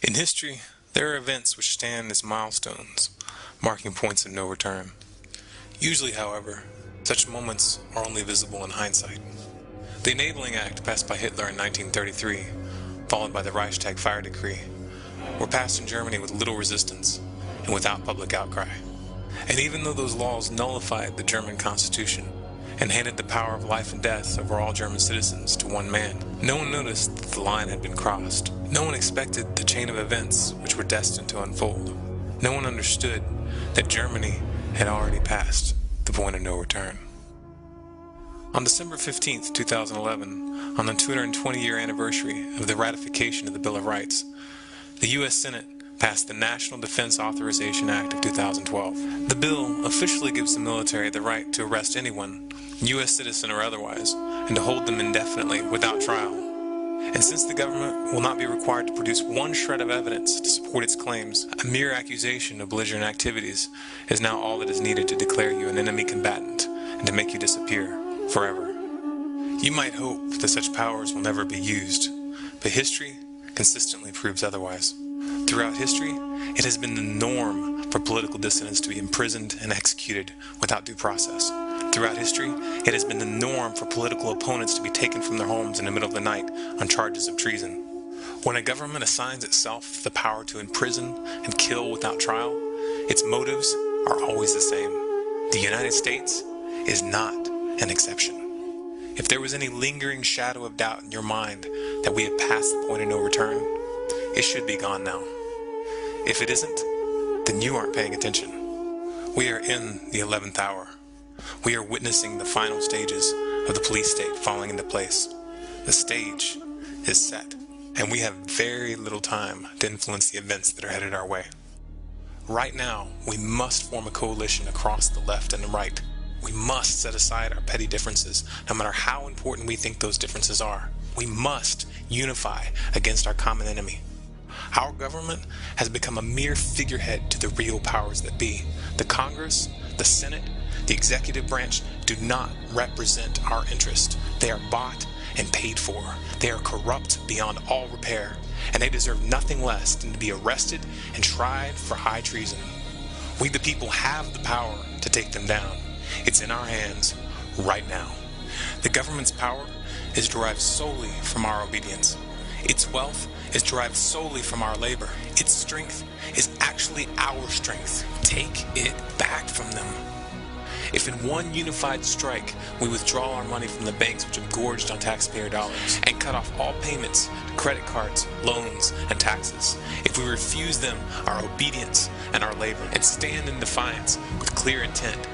In history, there are events which stand as milestones, marking points of no return. Usually, however, such moments are only visible in hindsight. The Enabling Act passed by Hitler in 1933, followed by the Reichstag fire decree, were passed in Germany with little resistance and without public outcry. And even though those laws nullified the German constitution and handed the power of life and death over all German citizens to one man, no one noticed that the line had been crossed. No one expected the chain of events which were destined to unfold. No one understood that Germany had already passed the point of no return. On December 15, 2011, on the 220-year anniversary of the ratification of the Bill of Rights, the U.S. Senate passed the National Defense Authorization Act of 2012. The bill officially gives the military the right to arrest anyone, U.S. citizen or otherwise, and to hold them indefinitely without trial. And since the government will not be required to produce one shred of evidence to support its claims, a mere accusation of belligerent activities is now all that is needed to declare you an enemy combatant and to make you disappear forever. You might hope that such powers will never be used, but history consistently proves otherwise. Throughout history, it has been the norm for political dissidents to be imprisoned and executed without due process. Throughout history, it has been the norm for political opponents to be taken from their homes in the middle of the night on charges of treason. When a government assigns itself the power to imprison and kill without trial, its motives are always the same. The United States is not an exception. If there was any lingering shadow of doubt in your mind that we have passed the point of no return, it should be gone now. If it isn't, then you aren't paying attention. We are in the 11th hour. We are witnessing the final stages of the police state falling into place. The stage is set, and we have very little time to influence the events that are headed our way. Right now, we must form a coalition across the left and the right. We must set aside our petty differences, no matter how important we think those differences are. We must unify against our common enemy. Our government has become a mere figurehead to the real powers that be. The Congress, the Senate, the executive branch do not represent our interest. They are bought and paid for. They are corrupt beyond all repair, and they deserve nothing less than to be arrested and tried for high treason. We the people have the power to take them down. It's in our hands right now. The government's power is derived solely from our obedience. Its wealth is derived solely from our labor. Its strength is actually our strength. Take it back from them. If in one unified strike we withdraw our money from the banks which have gorged on taxpayer dollars and cut off all payments to credit cards, loans, and taxes, if we refuse them our obedience and our labor and stand in defiance with clear intent,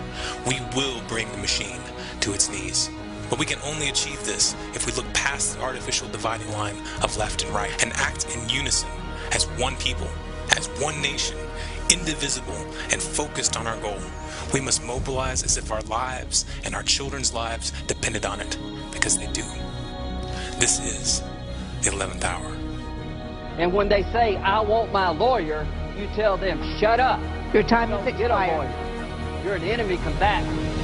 we will bring the machine to its knees. But we can only achieve this if we look past the artificial dividing line of left and right and act in unison as one people, as one nation, indivisible and focused on our goal. We must mobilize as if our lives and our children's lives depended on it, because they do. This is the 11th hour. And when they say, I want my lawyer, you tell them, shut up. Your time Don't is get a expired. lawyer. You're an enemy combatant.